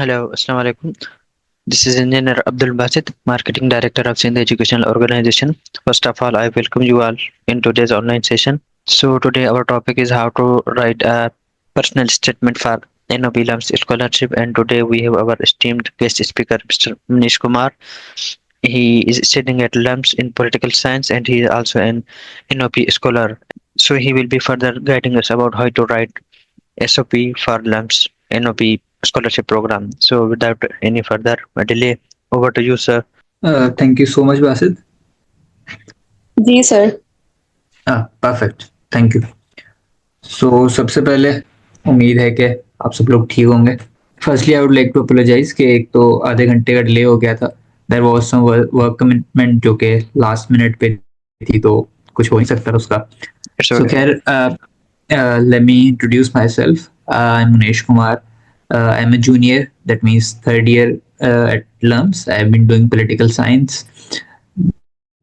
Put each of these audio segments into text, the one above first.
Hello, Assalamu alaikum. This is Engineer Abdul Basit, Marketing Director of Sindh Educational Organization. First of all, I welcome you all in today's online session. So today our topic is how to write a personal statement for NOB LUMS scholarship, and today we have our esteemed guest speaker, Mr. Manish Kumar. He is studying at LUMS in political science, and he is also an NOP scholar. So he will be further guiding us about how to write SOP for LUMS NOP scholarship program. So without any further delay, over to you, sir. Thank you so much, Basit. जी sir. Perfect, thank you. So सबसे पहले उम्मीद है कि आप सब लोग ठीक होंगे। Firstly I would like to apologise कि एक तो आधे घंटे का डिले हो गया था। There was some work commitment जो कि लास्ट मिनट पे थी, तो कुछ हो नहीं सकता था उसका। It's so okay. खैर, let me introduce myself. I'm Munesh Kumar. I'm a junior, that means third year at LUMS. I've been doing political science.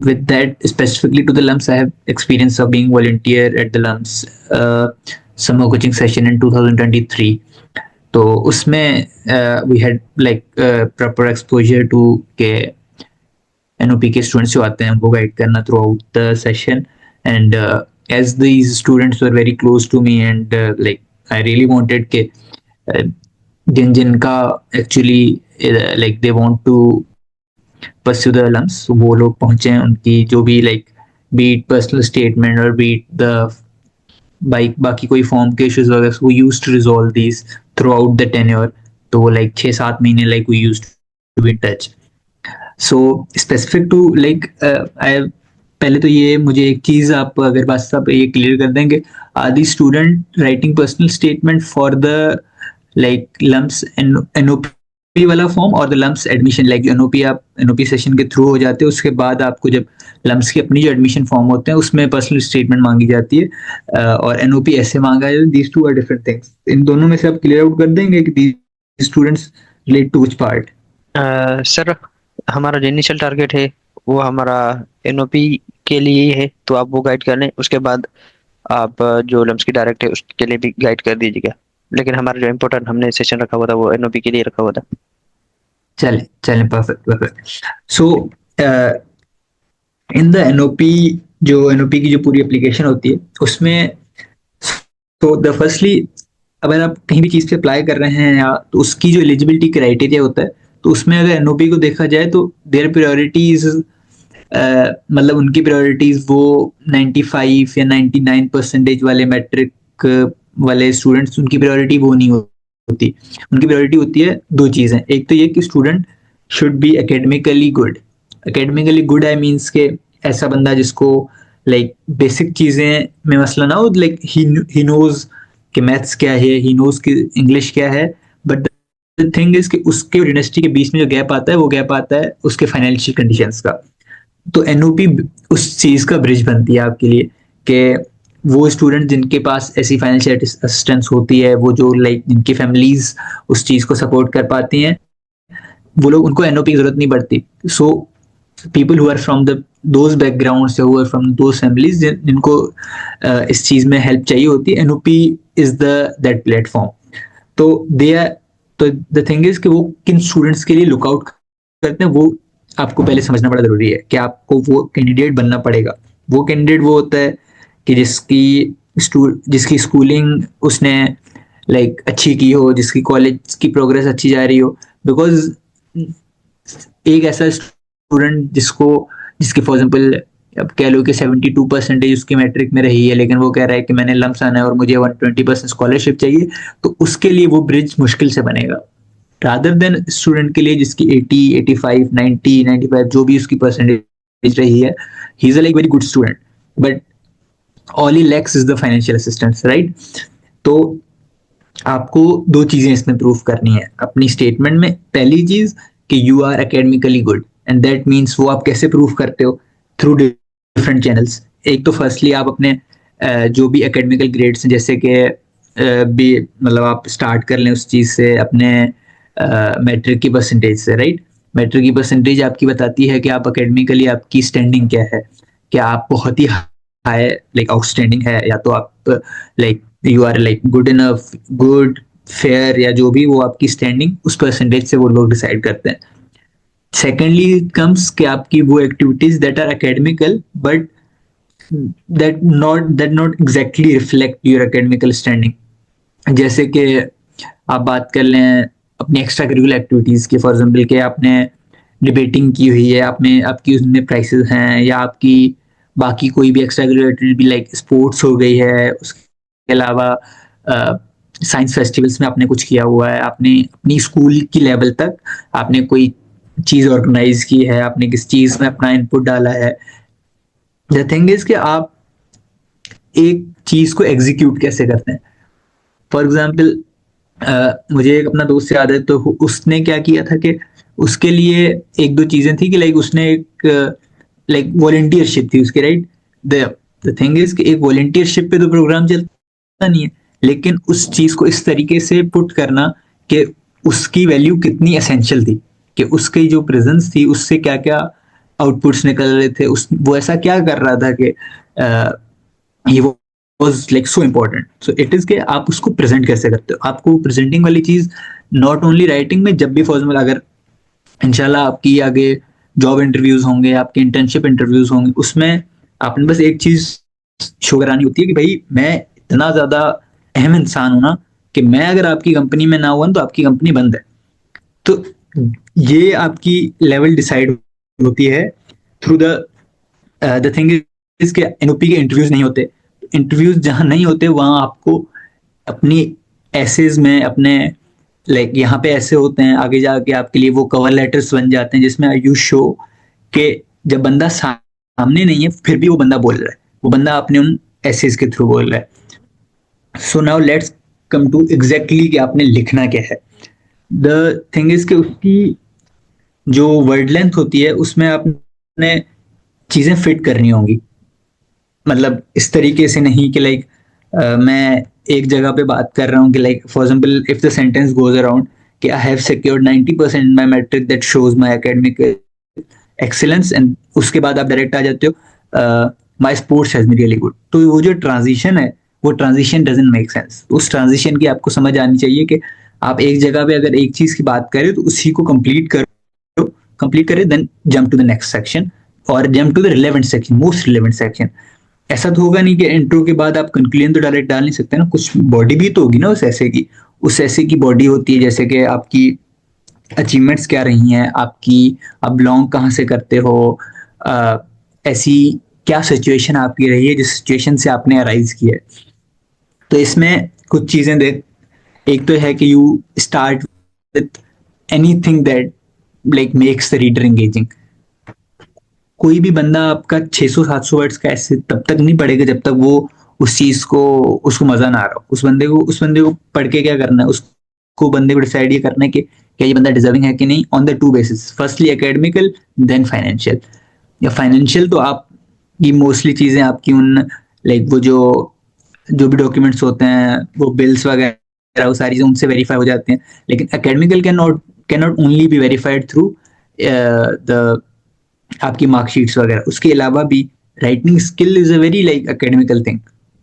With that, specifically to the LUMS, I have experience of being volunteer at the LUMS summer coaching session in 2023. तो उसमें we had like proper exposure to के NOP के students जो आते हैं उनको guide करना throughout the session, and as these students were very close to me, and like I really wanted के जिनका actually like they want to pursue the LUMS, वो लोग पहुंचे हैं, उनकी जो भी like beat personal statement or beat the बाकी कोई फॉर्म के इश्यूज वगैरह, we used to resolve these throughout the tenure. तो वो like 6-7 महीने like we used to be in touch. So specific to like I पहले तो ये मुझे एक चीज आप अगर बस आप ये क्लियर कर देंगे, are the student writing personal statement for the like LUMS NOP वाला फॉर्म और the LUMS admission, like NOP आप एनओपी सेशन के थ्रू हो जाते हैं, उसके बाद आपको जब लम्स की अपनी जो एडमिशन फॉर्म होते हैं उसमें पर्सनल स्टेटमेंट मांगी जाती है, और एनओपी ऐसे मांगा है। These two are different things. इन दोनों में से आप क्लियर आउट कर देंगे कि these students relate to which part? Sir, हमारा जो इनिशियल टारगेट है वो हमारा एनओपी के लिए ही है, तो आप वो गाइड कर लें। उसके बाद आप जो लम्स की डायरेक्ट है उसके लिए भी गाइड कर दीजिएगा, लेकिन हमारा जो इम्पोर्टेंट हमने सेशन रखा हुआ था वो एनओपी के लिए रखा हुआ था। चले चले, perfect perfect. So in the NOP, जो एनओपी की जो पूरी एप्लीकेशन होती है उसमें, तो द फर्स्टली अगर आप कहीं भी चीज पे अप्लाई कर रहे हैं या तो उसकी जो एलिजिबिलिटी क्राइटेरिया होता है, तो उसमें अगर एनओपी को देखा जाए तो देयर प्रायोरिटीज, मतलब उनकी प्रायोरिटीज वो 95 या 99% वाले मैट्रिक वाले स्टूडेंट्स, उनकी प्रायोरिटी वो नहीं होती। उनकी प्रायोरिटी होती है दो चीजें। एक तो ये कि student should be academically good. Academically good I means के ऐसा बंदा जिसको लाइक बेसिक चीजें में मसला ना हो, लाइक ही नोज कि मैथ्स क्या है, ही नोज कि इंग्लिश क्या है, बट द थिंग इज कि उसके और यूनिवर्सिटी के बीच में जो गैप आता है वो गैप आता है उसके फाइनेंशियल कंडीशंस का। तो एनओपी उस चीज का ब्रिज बनती है आपके लिए कि वो स्टूडेंट जिनके पास ऐसी फाइनेंशियल असिस्टेंस होती है, वो जो लाइक जिनकी फैमिलीज उस चीज को सपोर्ट कर पाती हैं, वो लोग, उनको एनओपी की जरूरत नहीं पड़ती। So people who are from the those background से, who are from those families जिनको इस चीज में हेल्प चाहिए होती है, NOP is the that platform. तो दे आर, तो द थिंग इज कि वो किन स्टूडेंट्स के लिए लुकआउट करते हैं, वो आपको पहले समझना बड़ा जरूरी है कि आपको वो कैंडिडेट बनना पड़ेगा। वो कैंडिडेट वो होता है कि जिसकी स्कूलिंग उसने लाइक अच्छी की हो, जिसकी कॉलेज की प्रोग्रेस अच्छी जा रही हो। बिकॉज एक ऐसा स्टूडेंट जिसकी फॉर एग्जाम्पल अब कह लो कि 72% उसकी मैट्रिक में रही है, लेकिन वो कह रहा है कि मैंने लम्स आना है और मुझे 120% स्कॉलरशिप चाहिए, तो उसके लिए वो ब्रिज मुश्किल से बनेगा। रादर देन स्टूडेंट के लिए जिसकी 80, 85, 90, 95 जो भी उसकी परसेंटेज रही है, he is a like very good student, but all he lakhs is the financial assistance, right? तो आपको दो चीजें इसमें प्रूफ करनी है अपनी स्टेटमेंट में। पहली चीज कि you are academically good, and that means वो आप कैसे प्रूफ करते हो? Through different channels. एक तो फर्स्टली आप अपने जो भी एकेडमिकल ग्रेड्स हैं, जैसे कि भी मतलब आप स्टार्ट कर लें उस चीज से, अपने मैट्रिक की परसेंटेज से, राइट? मैट्रिक की परसेंटेज आपकी बताती है कि आप एकेडमिकली आपकी स्टैंडिंग क्या है, क्या आप बहुत ही हाई लाइक आउटस्टैंडिंग है, या तो आप like you are like good enough, good, fair या जो भी वो आपकी स्टैंडिंग उस परसेंटेज से वो लोग डिसाइड करते हैं. सेकेंडली कम्स कि आपकी वो activities that are academical but that not exactly reflect your academical standing. जैसे कि आप बात कर लें अपनी एक्स्ट्रा करिकुलर एक्टिविटीज की, फॉर एग्जांपल कि आपने डिबेटिंग की हुई है, आपने आपकी उसमें प्राइसेस हैं, या आपकी बाकी कोई भी extra curricular activity like sports हो गई है, उसके अलावा साइंस फेस्टिवल्स में आपने कुछ किया हुआ है, आपने अपनी स्कूल की लेवल तक आपने कोई चीज़ ऑर्गेनाइज की है, आपने किस चीज़ में अपना इनपुट डाला है. द थिंग इज कि आप एक चीज को एग्जीक्यूट कैसे करते हैं. फॉर एग्जाम्पल मुझे एक अपना दोस्त याद है, तो उसने क्या किया था कि उसके लिए एक दो चीजें थी कि लाइक उसने एक लाइक वॉलंटियरशिप थी उसकी, राइट. द थिंग इज कि एक वॉलंटियरशिप पे तो प्रोग्राम चलता नहीं है, लेकिन उस चीज को इस तरीके से पुट करना कि उसकी वैल्यू कितनी एसेंशियल थी, कि उसकी जो प्रेजेंस थी उससे क्या क्या आउटपुट्स निकल रहे थे, उस वो ऐसा क्या कर रहा था कि ये was like so important. So it is कि आप उसको प्रेजेंट कैसे करते हो. आपको प्रेजेंटिंग वाली चीज नॉट ओनली राइटिंग में, जब भी फॉर एग्जाम्पल अगर इंशाल्लाह आपकी आगे जॉब इंटरव्यूज होंगे, आपके इंटर्नशिप इंटरव्यूज होंगे, उसमें आपने बस एक चीज शो करानी होती है कि भाई मैं इतना ज्यादा अहम इंसान हूं ना कि मैं अगर आपकी कंपनी में ना हुआ तो आपकी कंपनी बंद है. तो ये आपकी लेवल डिसाइड होती है थ्रू द थिंग इज के एनओपी के इंटरव्यूज नहीं होते. इंटरव्यूज जहां नहीं होते वहां आपको अपनी एसेज में अपने लाइक यहाँ पे ऐसे होते हैं, आगे जाके आपके लिए वो कवर लेटर्स बन जाते हैं जिसमें यू शो कि जब बंदा सामने नहीं है फिर भी वो बंदा बोल रहा है, वो बंदा अपने उन एसेज के थ्रू बोल रहा है. So now let's come to exactly कि आपने लिखना क्या है. द थिंग इज कि उसकी जो वर्ड लेंथ होती है उसमें आपने चीजें फिट करनी होंगी. मतलब इस तरीके से नहीं कि लाइक मैं एक जगह पे बात कर रहा हूँ कि like for example if the sentence goes around कि I have secured 90% in my matric that shows my academic excellence, and उसके बाद आप डायरेक्ट आ जाते हो my sports has been really good. तो वो जो ट्रांजिशन है वो ट्रांजिशन डजंट मेक सेंस. उस ट्रांजिशन की आपको समझ आनी चाहिए कि आप एक जगह पे अगर एक चीज की बात करें तो उसी को कंप्लीट करें, then jump to the next section और jump to the relevant section, most relevant section. ऐसा तो होगा नहीं कि इंट्रो के बाद आप कंक्लूजन तो डायरेक्ट डाल नहीं सकते ना, कुछ बॉडी भी तो होगी ना उस ऐसे की. उस ऐसे की बॉडी होती है जैसे कि आपकी अचीवमेंट्स क्या रही हैं, आपकी आप बिलोंग कहाँ से करते हो, ऐसी क्या सिचुएशन आपकी रही है जिस सिचुएशन से आपने अराइज किया है. तो इसमें कुछ चीजें देख, एक तो है कि you start with anything that like makes the reader engaging. कोई भी बंदा आपका 600-700 वर्ड्स का ऐसे तब तक नहीं पढ़ेगा जब तक वो उस चीज को उसको मजा ना आ रहा हो. उस बंदे को पढ़ के क्या करना है, उसको बंदे को डिसाइड ये करना है कि क्या ये बंदा डिजर्विंग है कि नहीं, on the two basis, firstly academical then financial. या फाइनेंशियल तो आप ये मोस्टली चीजें आपकी उन लाइक वो जो भी डॉक्यूमेंट्स होते हैं, वो बिल्स वगैरह, वो सारी चीजें उनसे वेरीफाई हो जाते हैं. लेकिन academical can not only be verified through the आपकी मार्कशीट्स वगैरह. उसके अलावा भी writing skill is a very like academical thing,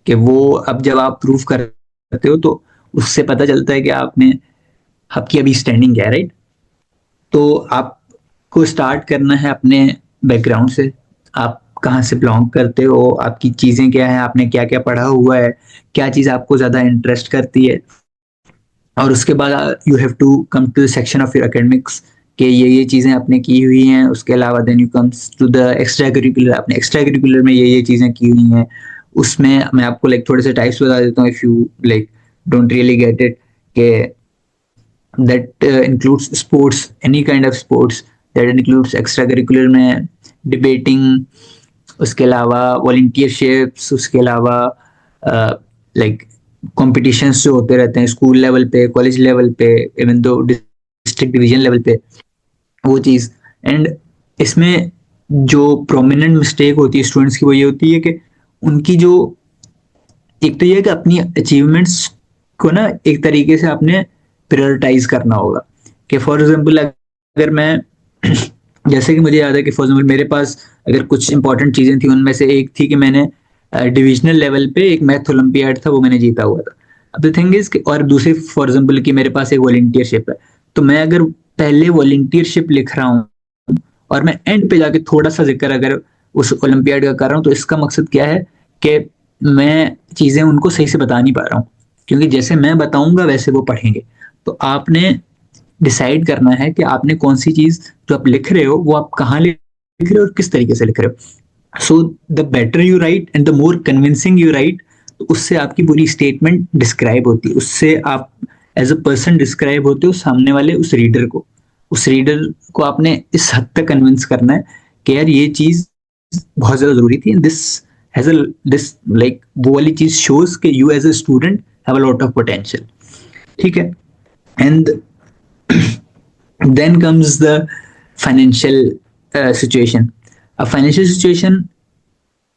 कि वो अब जब आप प्रूफ करते हो तो उससे पता चलता है कि आपकी अभी स्टैंडिंग क्या है, राइट. तो आपको स्टार्ट करना है अपने बैकग्राउंड से, आप कहाँ से बिलोंग करते हो, आपकी चीजें क्या है, आपने क्या क्या पढ़ा हुआ है, क्या चीज आपको ज्यादा इंटरेस्ट करती है. और उसके बाद you have to come to the section of your academics कि ये चीजें आपने की हुई हैं. उसके अलावा then you comes to the extra curricular, आपने एक्स्ट्रा करिकुलर में ये चीजें की हुई हैं. उसमें मैं आपको लाइक थोड़े से टाइप्स बता देता हूँ if you like don't really get it, के that includes sports, any kind of sports, that includes extra curricular में डिबेटिंग, उसके अलावा वॉलंटियरशिप्स, उसके अलावा लाइक कॉम्पिटिशन्स जो होते रहते हैं स्कूल लेवल पे, कॉलेज लेवल पे, even though district division level पे, वो चीज़. एंड इसमें जो प्रोमिनेंट मिस्टेक होती है स्टूडेंट्स की वो ये होती है कि उनकी जो एक तो ये है कि अपनी अचीवमेंट्स को ना एक तरीके से आपने प्रायोरिटाइज करना होगा. कि फॉर एग्जांपल अगर मैं जैसे कि मुझे याद है कि फॉर एग्जांपल मेरे पास अगर कुछ इंपॉर्टेंट चीज़ें थी, उनमें से एक थी कि मैंने डिविजनल लेवल पे एक मैथ ओलंपियाड था वो मैंने जीता हुआ था. अब द थिंग इज और दूसरे फॉर एग्जाम्पल कि मेरे पास एक वॉलंटियरशिप है, तो मैं अगर पहले वॉलंटियरशिप लिख रहा हूँ और मैं एंड पे जाके थोड़ा सा जिक्र अगर उस ओलंपियाड का कर रहा हूँ, तो इसका मकसद क्या है कि मैं चीजें उनको सही से बता नहीं पा रहा हूँ, क्योंकि जैसे मैं बताऊंगा वैसे वो पढ़ेंगे। तो आपने डिसाइड करना है कि आपने कौन सी चीज जो आप लिख रहे हो वो आप कहाँ लिख रहे हो और किस तरीके से लिख रहे हो। So the better you right and the more convincing you right, तो उससे आपकी पूरी स्टेटमेंट डिस्क्राइब होती है, उससे आप एज अ पर्सन डिस्क्राइब होते हो सामने वाले उस रीडर को आपने इस हद तक कन्विंस करना है कि यार ये चीज बहुत ज्यादा जरूरी थी, this has a this like वो वाली चीज शोज कि you as a student have a lot of potential. ठीक है। And then comes the financial situation. अब फाइनेंशियल सिचुएशन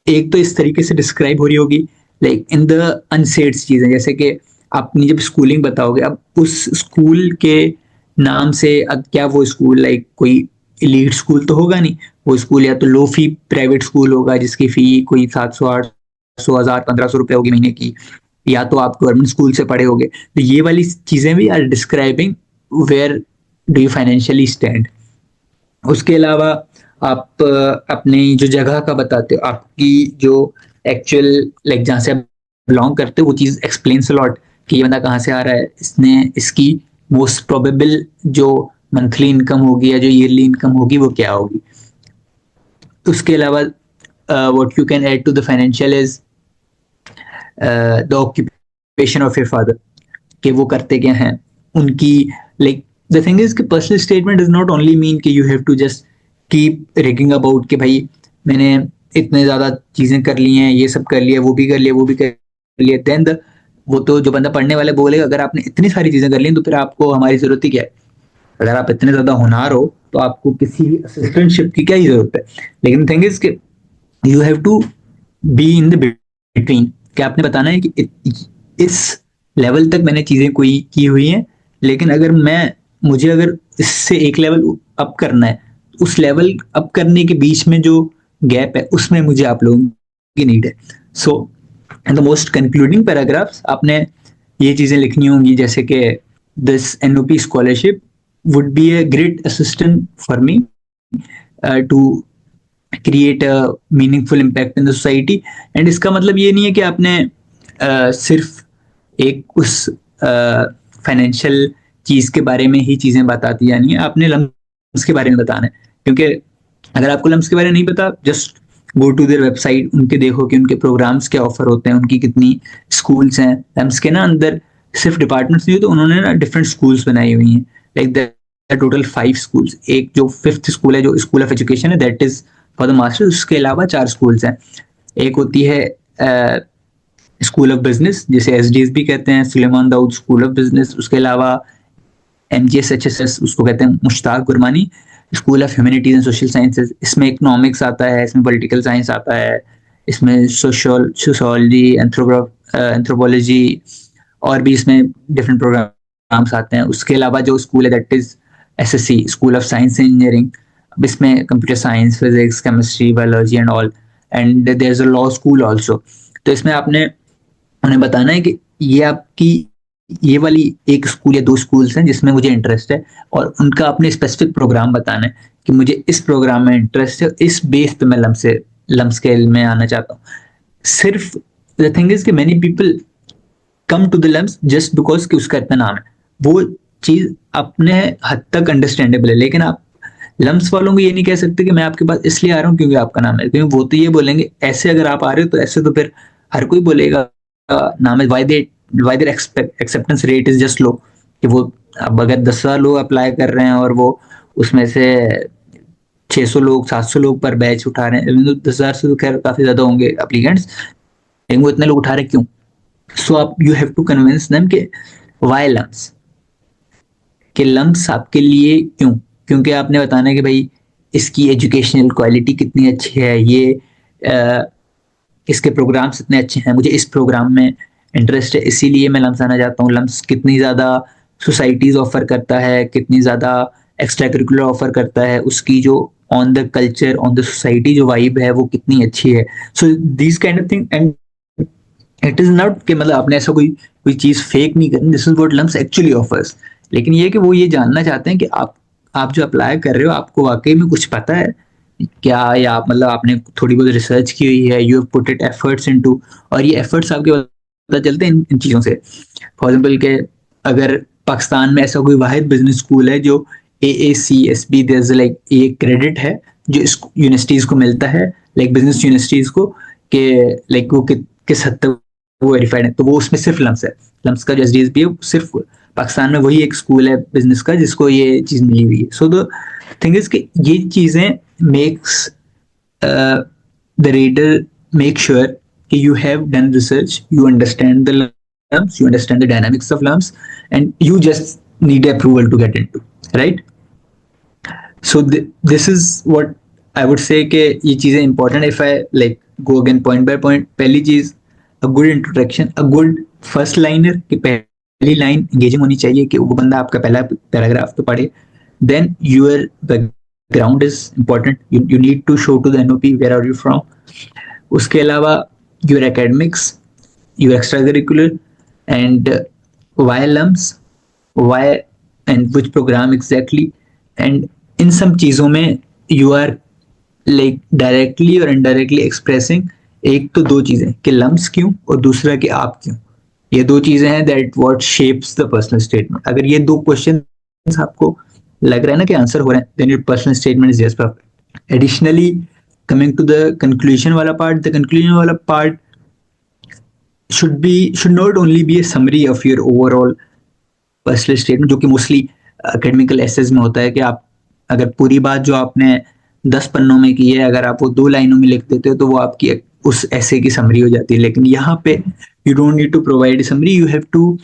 एक तो इस तरीके से डिस्क्राइब हो रही होगी लाइक इन द अनसेड चीजें, जैसे कि अपनी जब स्कूलिंग बताओगे, अब उस स्कूल के नाम से अब क्या वो स्कूल लाइक कोई एलीट स्कूल तो होगा नहीं, वो स्कूल या तो लो फी प्राइवेट स्कूल होगा जिसकी फी कोई 700 800 1000 1500 रुपए होगी महीने की, या तो आप गवर्नमेंट स्कूल से पढ़े होगे। तो ये वाली चीजें भी are describing where do you financially stand. उसके अलावा आप अपनी जो जगह का बताते हो, आपकी जो एक्चुअल लाइक जहाँ से आप बिलोंग करते हो, वो चीज़ एक्सप्लेन्स लॉट कि ये बंदा कहाँ से आ रहा है, इसने इसकी मोस्ट प्रोबेबल जो मंथली इनकम होगी या जो ईयरली इनकम होगी वो क्या होगी। उसके अलावा what you can add to the financial is the occupation of your father, कि वो करते क्या हैं, उनकी लाइक द थिंग इज कि personal statement does not only mean कि you have to just keep bragging about कि भाई मैंने इतने ज्यादा चीजें कर ली हैं, ये सब कर लिया, वो भी कर लिया, वो भी कर लिया, देन द वो तो जो बंदा पढ़ने वाले बोलेगा अगर आपने इतनी सारी चीजें कर ली तो फिर आपको हमारी जरूरत ही क्या है। अगर आप इतने ज्यादा होनहार हो तो आपको किसी असिस्टेंटशिप की क्या ही जरूरत है। लेकिन थिंग इज कि you have to be in the between, क्या आपने बताना है कि इस लेवल तक मैंने चीजें कोई की हुई हैं, लेकिन अगर मैं मुझे अगर इससे एक लेवल अप करना है, उस लेवल अप करने के बीच में जो गैप है उसमें मुझे आप लोगों की नीड है। So in the most concluding paragraphs आपने ये चीजें लिखनी होंगी, जैसे कि this NOP scholarship would be a great assistant for me to create a meaningful impact in the society. And इसका मतलब ये नहीं है कि आपने सिर्फ एक उस फाइनेंशियल चीज के बारे में ही चीजें बताती, यानी आपने लम्स के बारे में बताना है, क्योंकि अगर आपको लम्स के बारे में नहीं पता, just go to their website, उनके देखो कि उनके प्रोग्राम्स क्या ऑफर होते हैं, उनकी कितनी स्कूल्स हैं। लम्स के ना अंदर सिर्फ डिपार्टमेंट्स नहीं हो, तो उन्होंने ना डिफरेंट स्कूल्स बनाई हुई हैं, लाइक टोटल 5 स्कूल्स। एक जो 5th स्कूल है जो स्कूल ऑफ एजुकेशन है that is for the masters, उसके अलावा 4 स्कूल्स हैं। एक होती है स्कूल ऑफ बिजनेस जिसे एसडीएस भी कहते हैं, Suleman Dawood school of business. उसके अलावा एमजीएसएचएसएस उसको कहते हैं Mushtaq Gurmani school of humanities and social sciences. इसमें इकोनॉमिक्स आता है, इसमें पॉलिटिकल साइंस आता है, इसमें सोशोलॉजी, एंथ्रोपोलॉजी और भी इसमें डिफरेंट प्रोग्राम्स आते हैं। उसके अलावा जो स्कूल है that is SSC school of science engineering, अब इसमें computer science, physics, chemistry, biology and all. And there is a law school also. तो इसमें आपने उन्हें बताना है कि ये आपकी ये वाली एक स्कूल या 2 स्कूल्स हैं जिसमें मुझे इंटरेस्ट है, और उनका अपने स्पेसिफिक प्रोग्राम बताना है कि मुझे इस प्रोग्राम में इंटरेस्ट है, इस बेस पे मैं लम स्केल में आना चाहता हूँ। सिर्फ द थिंग इज कि many people come to the LUMS just because कि उसका इतना नाम है, वो चीज अपने हद तक अंडरस्टैंडेबल है, लेकिन आप लम्स वालों को ये नहीं कह सकते कि मैं आपके पास इसलिए आ रहा हूँ क्योंकि आपका नाम है, क्योंकि वो तो ये बोलेंगे ऐसे अगर आप आ रहे हो तो ऐसे, तो फिर हर कोई बोलेगा नाम है, why their acceptance rate is just low, कि वो अब अगर 10,000 लोग अप्लाई कर रहे हैं और वो उसमें से 600 लोग 700 लोग पर बैच उठा रहे हैं, तो 10,000 से तो खैर काफी ज्यादा होंगे एप्लीकेंट्स, लेकिन वो इतने लोग उठा रहे क्यों। सो आप you have to convince them कि वाई लम्स, कि लम्स आपके लिए क्यों, क्योंकि आपने बताना है कि भाई इसकी एजुकेशनल क्वालिटी कितनी अच्छी है, ये इसके प्रोग्राम्स इतने अच्छे हैं, मुझे इस प्रोग्राम में इंटरेस्ट है इसीलिए मैं लम्स आना चाहता हूँ। लम्स कितनी ज़्यादा सोसाइटीज़ ऑफर करता है, कितनी ज़्यादा एक्स्ट्रा करिकुलर ऑफर करता है, उसकी जो on the culture on the society जो वाइब है वो कितनी अच्छी है। So this kind of thing. And it is not कि मतलब आपने ऐसा कोई चीज फेक नहीं करनी, this is what LUMS actually offers. लेकिन ये कि वो ये जानना चाहते हैं कि आप जो अप्लाई कर रहे हो आपको वाकई में कुछ पता है क्या, या आप मतलब आपने थोड़ी बहुत रिसर्च की हुई है, you have put it efforts into, और ये एफर्ट्स आपके पता चलते हैं इन चीजों से। फॉर एग्जाम्पल के अगर पाकिस्तान में ऐसा कोई वाहिद बिजनेस स्कूल है जो AACSB, लाइक ये क्रेडिट है जो इस यूनिवर्सिटीज को मिलता है, लाइक बिजनेस यूनिवर्सिटीज को, कि लाइक वो किस हद तक वो वेरीफाइड है, तो वो उसमें सिर्फ लम्स है। लम्स का जो SDSB है सिर्फ पाकिस्तान में वही एक स्कूल है बिजनेस का जिसको ये चीज मिली हुई है। सो द थिंग इज कि ये चीजें makes the reader make sure कि you have done research, you understand the lumps, you understand the dynamics of lumps, and you just need approval to get into, right? So this is what I would say कि ये चीजें important. If I like go again point by point, पहली चीज a good introduction, a good first liner, कि पहली line engaging होनी चाहिए कि वो बंदा आपका पहला पैराग्राफ तो पढ़े। Then your background is important. You need to show to the NOP where are you from. उसके अलावा your academics, your extracurricular, and why lumps, why and which program exactly, and इन सब चीज़ों में you are like directly और indirectly expressing एक तो दो चीज़ें कि lumps क्यों और दूसरा कि आप क्यों। ये दो चीज़ें हैं that what shapes the personal statement. अगर ये दो questions आपको लग रहा है ना कि आंसर हो रहे हैं, then your personal statement is just perfect. Additionally, coming to the conclusion वाला part, the conclusion वाला part should not only be a summary of your overall personal statement, जो कि मोस्टली एकेडमिकल एसेज में होता है कि आप अगर पूरी बात जो आपने 10 पन्नों में की है अगर आप वो 2 लाइनों में लिख देते हो तो वो आपकी उस ऐसे की समरी हो जाती है। लेकिन यहाँ पे you don't need to provide summary, you have to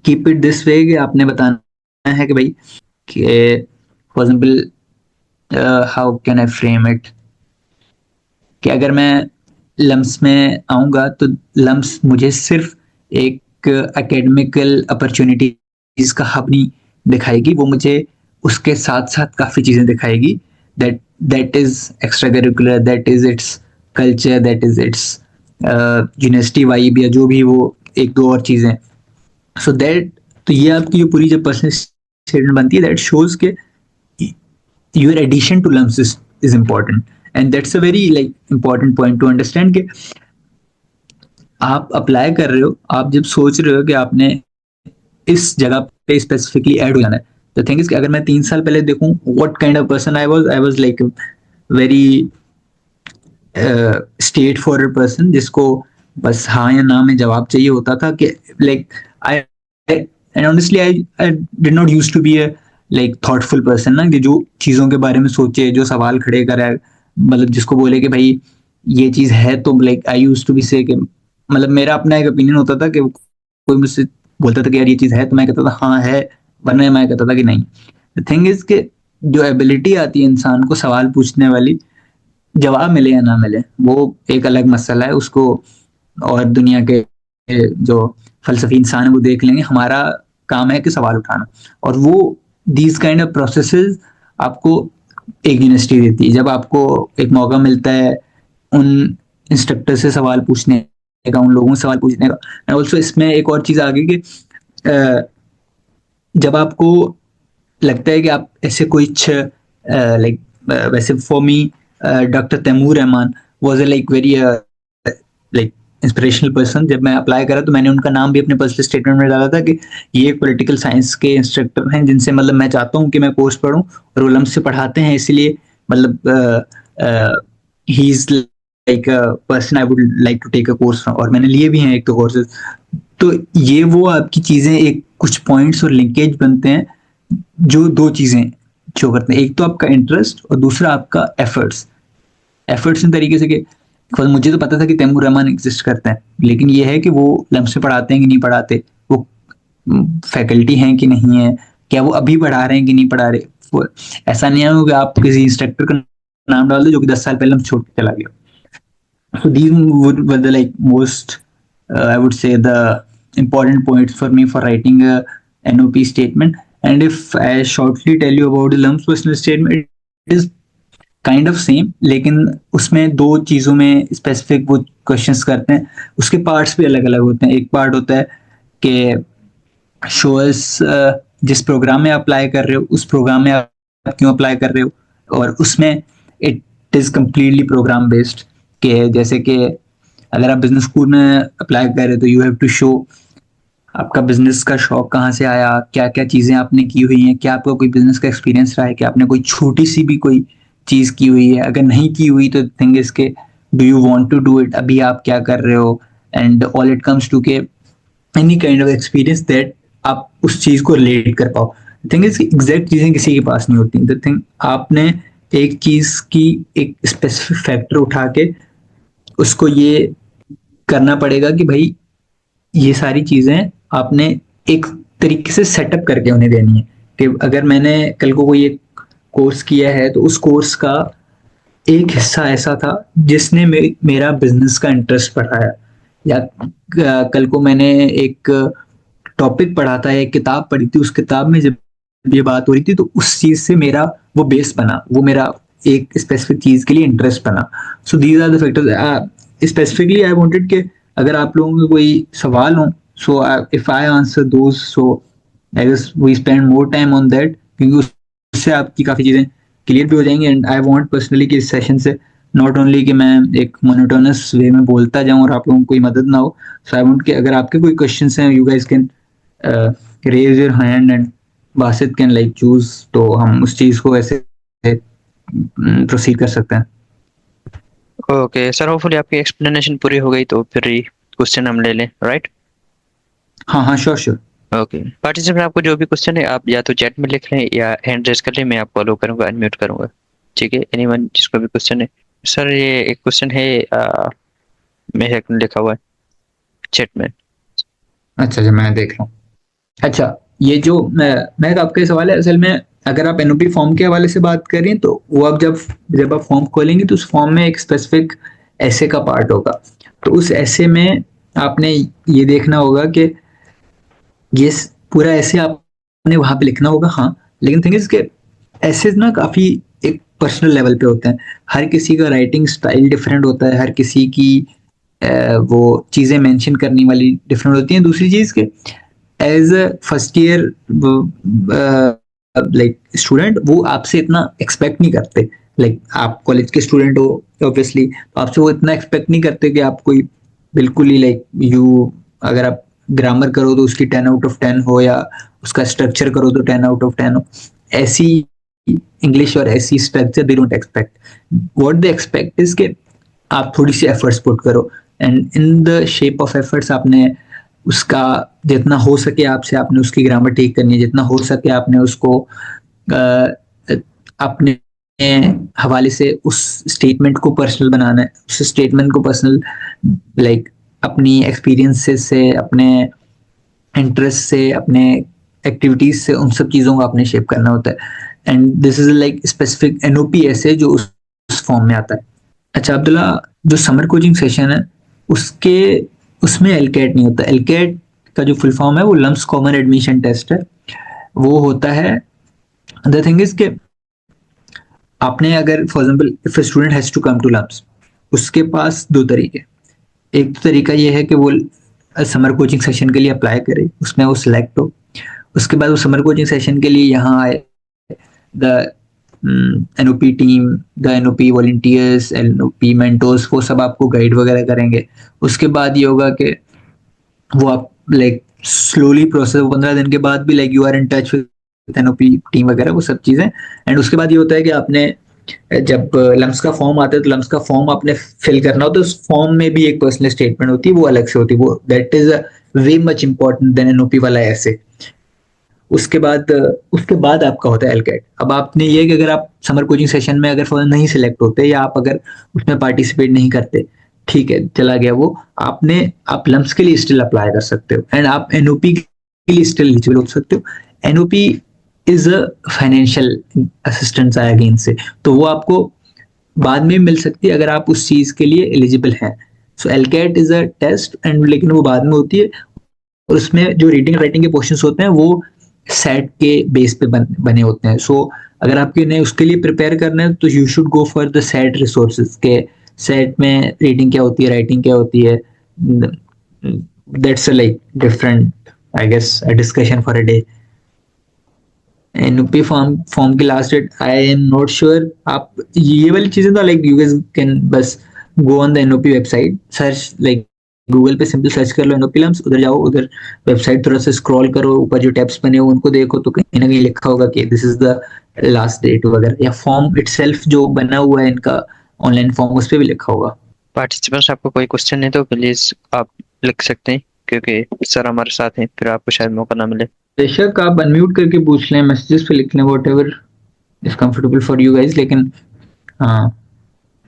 keep it this way कि आपने बताना है कि भाई कि for example how can I frame it, कि अगर मैं लम्स में आऊँगा तो लम्स मुझे सिर्फ एक एकेडमिकल अपॉर्चुनिटीज का हब नहीं दिखाएगी, वो मुझे उसके साथ साथ काफ़ी चीज़ें दिखाएगी that is extracurricular, that is its culture, that is its university vibe या जो भी वो एक दो और चीज़ें। सो दैट तो ये आपकी जो पूरी जब पर्सनल स्टेटमेंट बनती है दैट शोज के your addition to LUMS is important, and that's a very like important point to understand कि आप अप्लाई कर रहे हो, आप जब सोच रहे हो कि आपने इस जगह पे स्पेसिफिकली ऐड हो जाना है, द थिंग इज कि अगर मैं 3 साल पहले देखूं what kind of person I was like very straight forward person जिसको बस हाँ या ना में जवाब चाहिए होता था कि like I and honestly I did not used to be a like thoughtful person ना, कि जो चीज़ों के बारे में सोचे, जो सवाल खड़े करे, मतलब जिसको बोले कि भाई ये चीज़ है, तो like I used to be से कि मतलब मेरा अपना एक ओपिनियन होता था कि कोई मुझसे बोलता था कि यार ये चीज़ है तो मैं कहता था हाँ है, वरना मैं कहता था कि नहीं। द थिंग इज कि जो एबिलिटी आती है इंसान को सवाल पूछने वाली, जवाब मिले या ना मिले वो एक अलग मसला है, उसको और दुनिया के जो फलसफी इंसान है वो देख लेंगे। हमारा काम है कि सवाल उठाना, और वो दीज काइंड ऑफ प्रोसेसेस आपको एक यूनिवर्सिटी देती है जब आपको एक मौका मिलता है उन इंस्ट्रक्टर से सवाल पूछने का, उन लोगों से सवाल पूछने का। एंड ऑल्सो इसमें एक और चीज़ आ गई कि जब आपको लगता है कि आप ऐसे कुछ लाइक वैसे for me doctor Taimur Rehman was like very like inspirational person. जब मैं अप्लाई करा तो मैंने उनका नाम भी अपने पर्सनल स्टेटमेंट में डाला था कि ये एक पॉलिटिकल साइंस के इंस्ट्रक्टर हैं जिनसे मतलब मैं चाहता हूँ कि मैं कोर्स पढूं, और वो लम्स से पढ़ाते हैं, इसलिए मतलब he is like person I would like to take a course from, और मैंने लिए भी हैं एक तो कोर्सेज। तो ये वो आपकी चीज़ें एक कुछ पॉइंट्स और लिंकेज बनते हैं जो दो चीज़ें शो करते हैं, एक तो आपका इंटरेस्ट और दूसरा आपका एफर्ट्स इन तरीके से कि मुझे तो पता था कि तैमूर रहमान एग्जिस्ट करते हैं, लेकिन ये है कि वो लम्स से पढ़ाते हैं कि नहीं पढ़ाते, वो फैकल्टी हैं कि नहीं है, क्या वो अभी पढ़ा रहे हैं कि नहीं पढ़ा रहे। ऐसा नहीं है कि आप किसी इंस्ट्रक्टर का नाम डाल दो जो कि 10 साल पहले हम छोड़ के चला गया। So these were the like most I would say the important points for me for writing a NOP statement. And if I shortly tell you about the LUMS personal statement, it is kind of same, लेकिन उसमें दो चीज़ों में specific वो questions करते हैं। उसके parts भी अलग अलग होते हैं। एक पार्ट होता है कि शो अस जिस प्रोग्राम में अप्लाई कर रहे हो उस प्रोग्राम में आप क्यों अप्लाई कर रहे हो, और उसमें it is completely program based. के जैसे कि अगर आप बिजनेस स्कूल में अप्लाई कर रहे हो तो यू हैव टू शो आपका बिजनेस का शौक कहाँ से आया, क्या क्या चीज़ें आपने की हुई हैं, क्या आपका कोई बिजनेस का एक्सपीरियंस रहा है, क्या आपने कोई छोटी सी भी कोई चीज़ की हुई है। अगर नहीं की हुई तो थिंग इज के do you want to do it, अभी आप क्या कर रहे हो, and all it comes to के any kind of experience that आप उस चीज़ को रिलेट कर पाओ। थिंग इज एग्जैक्ट चीज़ें किसी के पास नहीं होती। द थिंग आपने एक चीज़ की एक स्पेसिफिक फैक्टर उठा के उसको ये करना पड़ेगा कि भाई ये सारी चीजें आपने एक तरीके से सेटअप करके उन्हें देनी है। कि अगर मैंने कल को कोई एक कोर्स किया है तो उस कोर्स का एक हिस्सा ऐसा था जिसने मेरा बिजनेस का इंटरेस्ट बढ़ाया, या कल को मैंने एक टॉपिक पढ़ा था या एक किताब पढ़ी थी, उस किताब में जब ये बात हो रही थी तो उस चीज से मेरा वो बेस बना, वो मेरा एक स्पेसिफिक चीज के लिए इंटरेस्ट बना। So these are the factors. Specifically I wanted के अगर आप लोगों के कोई सवाल हो, so if I answer those, so I guess we spend more time on that, क्योंकि उससे आपकी काफी चीजें क्लियर भी हो जाएंगी। एंड आई वांट पर्सनली कि इस सेशन से नॉट ओनली कि मैं एक मोनोटोनस वे में बोलता जाऊं और आप लोगों को कोई मदद ना हो। सो आई वांट कि अगर आपके कोई क्वेश्चंस हैं, you guys can raise your hand and Basit can like choose, तो हम उस चीज को ऐसे प्रोसीड कर सकते हैं। ओके सर, होपफुली आपकी एक्सप्लेनेशन पूरी हो गई तो फिर क्वेश्चन हम ले लें, राइट? हाँ हाँ, श्योर श्योर। ओके पार्टिसिपेंट, आपको जो भी क्वेश्चन है आप या तो चैट में लिख लें या हैंड रेज कर लें, मैं आपको अलो करूँगा, अनम्यूट करूँगा। ठीक है, एनीवन जिसको भी क्वेश्चन है। सर ये एक क्वेश्चन है मेरे ने लिखा हुआ है चैट में। अच्छा अच्छा, मैं देख रहा हूँ। अच्छा, ये जो मैं आपका सवाल है, असल में अगर आप एनओपी फॉर्म के हवाले से बात कर रही हैं तो वो आप जब आप फॉर्म खोलेंगे तो उस फॉर्म में एक स्पेसिफिक ऐसे का पार्ट होगा। तो उस ऐसे में आपने ये देखना होगा कि ये पूरा ऐसे आपने वहां पे लिखना होगा। हाँ, लेकिन थिंग इज के ऐसे ना काफी एक पर्सनल लेवल पे होते हैं। हर किसी का राइटिंग स्टाइल डिफरेंट होता है, हर किसी की वो चीजें मेंशन करने वाली डिफरेंट होती हैं। दूसरी चीज के as a first year like student वो आपसे इतना एक्सपेक्ट नहीं करते। लाइक आप कॉलेज के स्टूडेंट हो ऑब्वियसली, तो आपसे वो इतना एक्सपेक्ट नहीं करते कि आप कोई बिल्कुल ही लाइक यू, अगर आप ग्रामर करो तो उसकी 10 आउट ऑफ 10 हो, या उसका स्ट्रक्चर करो तो 10 आउट ऑफ 10 हो। ऐसी इंग्लिश और ऐसी structure they don't expect. What they expect is के आप थोड़ी सी एफर्ट्स पुट करो, and in the shape of efforts आपने उसका जितना हो सके आपसे आपने उसकी ग्रामर ठीक करनी है, जितना हो सके आपने उसको अपने हवाले से उस स्टेटमेंट को पर्सनल बनाना है, उस स्टेटमेंट को पर्सनल लाइक अपनी एक्सपीरियंसेस से, अपने इंटरेस्ट से, अपने एक्टिविटीज से, उन सब चीज़ों को आपने शेप करना होता है। And this is like specific NOP ऐसे जो उस फॉर्म में आता है। अच्छा अब्दुल्ला, जो समर कोचिंग सेशन है उसके उसमें एलकेट नहीं होता। एलकेट का जो फुल फॉर्म है वो लम्स कॉमन एडमिशन टेस्ट है। वो होता है, द थिंग इज के आपने अगर for example if a student has to come to LUMS, उसके पास दो तरीके। एक तो तरीका ये है कि वो समर कोचिंग सेशन के लिए अप्लाई करे, उसमें वो सिलेक्ट हो, उसके बाद वो समर कोचिंग सेशन के लिए यहाँ आए, the NOP team, the NOP volunteers, NOP mentors, वो सब आपको गाइड वगैरह करेंगे। उसके बाद ये होगा कि वो आप लाइक स्लोली प्रोसेस, 15 दिन के बाद भी like you are in touch with NOP team वगैरह, वो सब चीजें। एंड उसके बाद ये होता है कि आपने जब लम्स का फॉर्म आता है तो लम्स का फॉर्म आपने फिल करना होता है। उस फॉर्म में भी एक पर्सनल स्टेटमेंट होती है, वो अलग से होती है, वो that is way much important than NOP वाला ऐसे। उसके बाद आपका होता है एलकेट। अब आपने ये कि अगर आप समर कोचिंग सेशन में अगर नहीं सिलेक्ट होते या आप अगर उसमें पार्टिसिपेट नहीं करते, ठीक है चला गया वो, आप लम्स के लिए स्टिल अप्लाई कर सकते हो, एंड आप एनओपी के लिए स्टिल एलिजिबल हो सकते हो। NOP is a financial assistance आया गेन से, तो वो आपको बाद में मिल सकती है अगर आप उस चीज के लिए एलिजिबल हैं। सो एलकेट इज अ टेस्ट, एंड लेकिन वो बाद में होती है। और उसमें जो रीडिंग राइटिंग के क्वेश्चंस होते हैं वो सेट के बेस पे बने होते हैं. सो अगर आपके ने उसके लिए प्रिपेयर करना है तो you should go for the SAT resources के. सेट में रीडिंग क्या होती है, राइटिंग क्या होती है, that's like different, I guess a discussion for a day. NOP form form की last date I am not sure. आप ये वाली चीजें तो लाइक यू गाइस कैन बस go on the NOP website, search like Google पे simple search कर लो NOP lumps, उधर जाओ, उधर वेबसाइट थोड़ा सा स्क्रॉल करो, ऊपर जो टैब्स बने हो उनको देखो तो कहीं ना कहीं लिखा होगा कि this is the last date वगैरह, या फॉर्म इटसेल्फ जो बना हुआ है इनका ऑनलाइन फॉर्म उस पर भी लिखा होगा. पार्टिसिपेंट्स आपको कोई क्वेश्चन है तो प्लीज आप लिख सकते हैं, क्योंकि सर हमारे साथ हैं, फिर आपको शायद मौका ना मिले. बेशक आप अनम्यूट करके पूछ लें, मैसेजेस पे लिख लें, what ever is comfortable for you guys. लेकिन हाँ,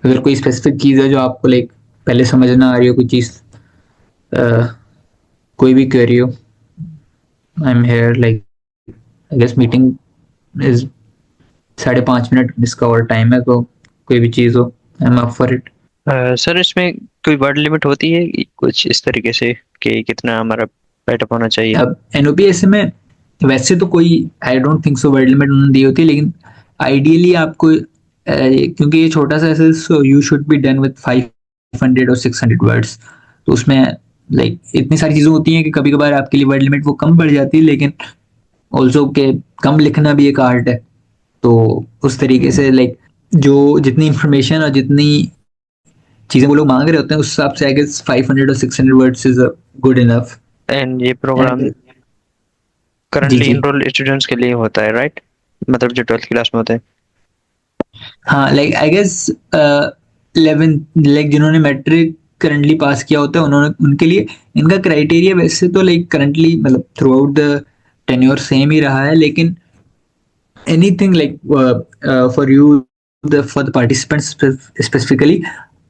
अगर कोई स्पेसिफिक चीज़ है जो आपको लाइक पहले समझ ना आ रही हो, कोई चीज़, कोई भी क्वेरी हो, I am here. Like I guess meeting is 5.5 minute इसका और टाइम है, तो कोई भी चीज़ हो I am up for it. Sir इसमें कोई वर्ड लिमिट होती है कुछ इस तरीके से कि कितना हमारा राइटअप होना चाहिए? अब एनओपीएस में वैसे तो कोई आई don't think so word limit उन्होंने दी होती है, लेकिन आइडियली आपको क्योंकि ये छोटा सा ऐसे, so you should be done with 500 और 600 वर्ड्स. तो उसमें लाइक इतनी सारी चीजें होती हैं कि कभी कभार आपके लिए वर्ड लिमिट वो कम बढ़ जाती है, लेकिन ऑल्सो के कम लिखना भी एक आर्ट है. तो उस तरीके से लाइक जो जितनी इंफॉर्मेशन और जितनी चीजें वो लोग मांग रहे होते हैं उस हिसाब से आई गेस 500 और 600 words is good enough. And ये प्रोग्राम जी करंटली जी. इनरोल्ड स्टूडेंट्स के लिए होता है, राइट? मतलब जो 12th क्लास में होते हैं. हाँ लाइक आई गेस 11 लाइक जिन्होंने मैट्रिक करंटली पास किया होता है उन्होंने, उनके लिए इनका क्राइटेरिया वैसे तो लाइक करंटली मतलब throughout the tenure same ही रहा है, लेकिन anything like for you for the participants specifically,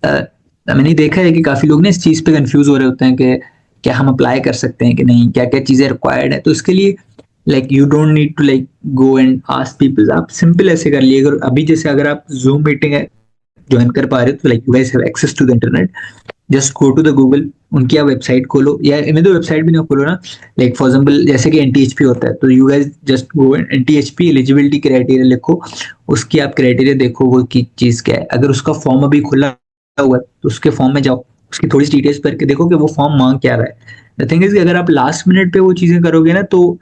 मैंने देखा है कि काफी लोग ना इस चीज पे कंफ्यूज हो रहे होते हैं कि क्या हम अप्लाई कर सकते हैं कि नहीं, क्या क्या चीजें रिक्वायर्ड है. तो इसके लिए like you don't need to like go and ask people. आप सिंपल ऐसे कर लिए, अगर अभी जैसे अगर आप जूम मीटिंग ज्वाइन कर पा रहे हो तो like you guys have access to the internet, just go to the Google, उनकी आप वेबसाइट खोलो, या मैं तो वेबसाइट भी नहीं खोलो ना, लाइक फॉर एग्जाम्पल जैसे कि एनटीएचपी होता है तो you guys just go NTHP eligibility criteria लिखो, उसकी आप क्राइटेरिया देखो वो की चीज क्या है. अगर उसका फॉर्म अभी खुला हुआ है तो उसके फॉर्म में जाओ, उसकी थोड़ी सी डिटेल्स भर के देखो कि वो फॉर्म मांग क्या रहा है. द थिंग इज कि अगर आप लास्ट मिनट पे वो चीजें करोगे ना तो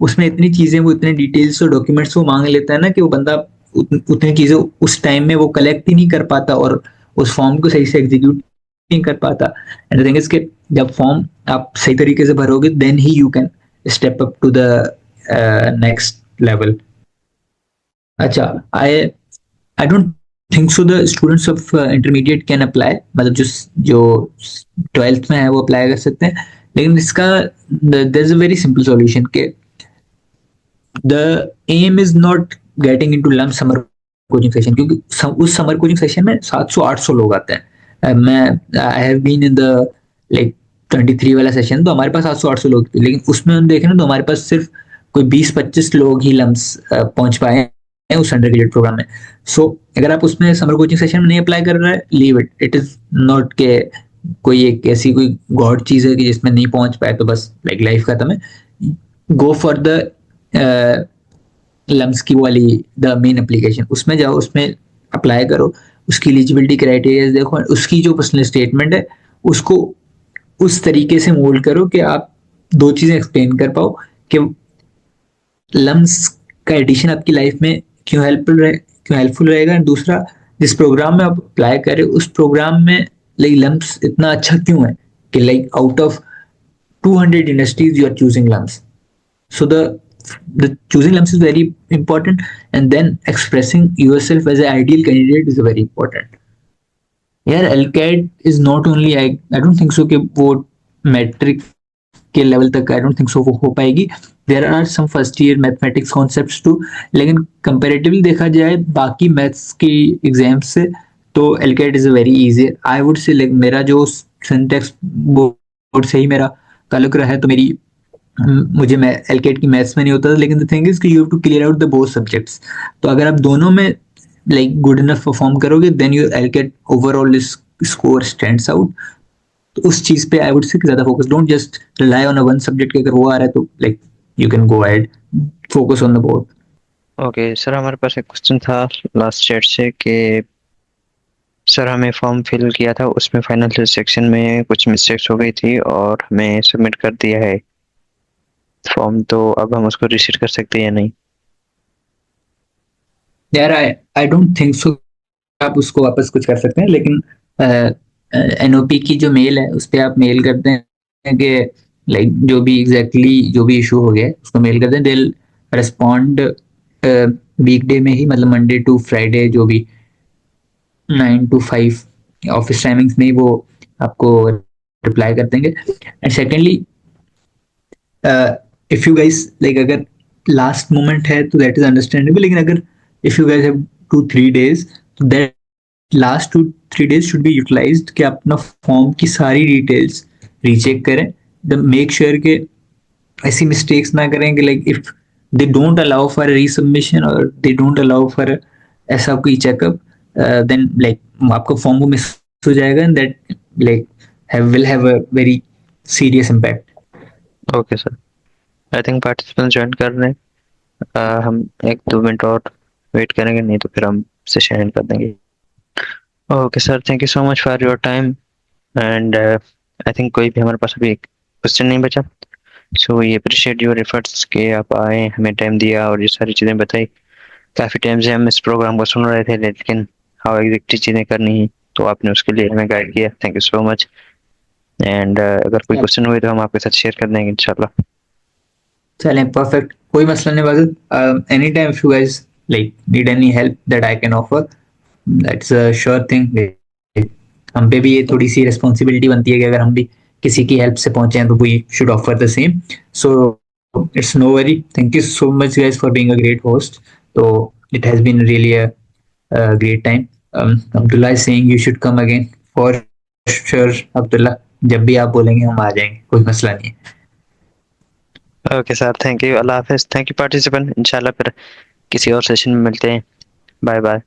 उसमें इतनी चीजें, वो इतने डिटेल्स और डॉक्यूमेंट्स वो मांग लेता है ना कि वो बंदा उतनी चीजें उस टाइम में वो कलेक्ट ही नहीं कर पाता और उस फॉर्म को सही से एग्जीक्यूट नहीं कर पाता. एंड द थिंग इज कि जब फॉर्म आप सही तरीके से भरोगे देन ही you can step up to the next level. अच्छा, I don't think so the students of intermediate can apply, मतलब जो जो 12th में है वो अप्लाई कर सकते हैं, लेकिन इसका there is a very simple solution के the aim is not getting into learn summer coaching session, क्योंकि उस समर कोचिंग सेशन में 700-800 लोग आते हैं. मैं I have been in the like 23 वाला सेशन, तो हमारे पास 700-800 लोग थे, लेकिन उसमें हम देखें ना तो हमारे पास सिर्फ कोई 20-25 लोग ही लम्स पहुंच पाए हैं उस अंडर ग्रेजुएट प्रोग्राम में. सो अगर आप उसमें समर कोचिंग सेशन में नहीं अप्लाई कर रहे हैं, leave it. It is not के कोई एक ऐसी कोई गॉड चीज है कि जिसमें नहीं पहुंच पाए तो बस लाइक लाइफ खत्म है. गो फॉर द लम्स की वाली द मेन एप्लीकेशन, उसमें जाओ, उसमें अप्लाई करो, उसकी एलिजिबिलिटी क्राइटेरिया देखो, उसकी जो पर्सनल स्टेटमेंट है उसको उस तरीके से मोल्ड करो कि आप दो चीजें एक्सप्लेन कर पाओ कि लम्स का एडिशन आपकी लाइफ में क्यों हेल्पफुल रहेगा, और दूसरा जिस प्रोग्राम में आप अप्लाई कर रहे हो उस प्रोग्राम में लाइक लम्स इतना अच्छा क्यों है कि like out of 200 industries you are choosing lumps. So the choosing lumps is very important, and then expressing yourself as an ideal candidate is very important. यार LCAT is not only I don't think so कि वो matric के level तक I don't think so वो हो पाएगी. There are some first year mathematics concepts too, लेकिन comparatively देखा जाए बाकी मैथ्स की एग्जाम्स से तो LCAT is a very easy. I would say like मेरा जो सिंटैक्स बोर्ड से ही मेरा ताल्लुक रहा है तो मुझे एलकेट की मैथ्स में नहीं होता था, लेकिन द थिंग इज कि you have to clear out the both subjects. तो अगर आप दोनों में लाइक गुड इनफ परफॉर्म करोगे then your LCAT overall score stands out. तो उस चीज पे आई वुड से ज्यादा focus, don't just rely on one subject के, अगर वो आ रहा है तो like you can go ahead, focus on the board. Okay sir, हमारे पास एक क्वेश्चन था लास्ट चैट से कि सर हमें फॉर्म फिल किया था, उसमें फाइनेंशियल सेक्शन में कुछ मिस्टेक्स हो गई थी और हमें सबमिट कर दिया है फॉर्म, तो अब हम उसको रिसीव कर सकते हैं या नहीं? यार आई डोंट थिंक सो आप उसको वापस कुछ कर सकते हैं, लेकिन एनओपी की जो मेल है उस पर आप मेल करते हैं कि लाइक जो भी जो भी इशू हो गया है उसको मेल करते हैं, दे रिस्पॉन्ड वीकडे में ही, मतलब मंडे टू फ्राइडे जो भी 9 to 5 ऑफिस टाइमिंग्स में ही वो आपको रिप्लाई कर देंगे. And secondly, if you guys like अगर लास्ट मोमेंट है तो दैट इज अंडरस्टैंडेबल, लेकिन अगर if you guys have 2-3 days तो that last 2-3 days should be utilised कि आप अपना फॉर्म की सारी डिटेल्स रीचेक करें, द मेक श्योर के ऐसी मिस्टेक्स ना करें कि like if they don't allow for resubmission और दे डोंट अलाउ फॉर ऐसा कोई चेकअप, देन लाइक आपका फॉर्म वो मिस हो जाएगा and that like will have a very serious impact. Okay sir, I think participant join कर रहे हैं. हम 1-2 मिनट और वेट करेंगे, नहीं तो फिर हम सेशन एंड कर देंगे. Okay sir, thank you so much for your time and I think कोई भी हमारे पास अभी क्वेश्चन नहीं बचा. So we appreciate your efforts कि आप आए, हमें टाइम दिया और ये सारी चीज़ें बताई. काफ़ी टाइम से हम इस प्रोग्राम को सुन रहे थे, लेकिन हाउ एग्जैक्टली चीज़ें करनी है तो आपने उसके लिए हमें गाइड किया. Thank you so much. And अगर कोई क्वेश्चन हुए तो हम आपके साथ शेयर कर देंगे इंशाल्लाह. चलें, परफेक्ट, कोई मसला नहीं बात. Any time if you guys like need any help that I can offer, that's a sure thing. हम पे भी ये थोड़ी सी रिस्पॉन्सिबिलिटी बनती है कि अगर हम भी किसी की हेल्प से पहुंचे हैं तो we should offer the same. So it's no worry. Thank you so much guys for being a great host. तो it has been really a great time. Abdullah is saying you should come again for sure. Abdullah, जब भी आप बोलेंगे हम आ जाएंगे, कोई मसला नहीं है. Okay sir, thank you. अल्लाह हाफिज़. Thank you participant. इंशाल्लाह फिर किसी और सेशन में मिलते हैं. Bye bye.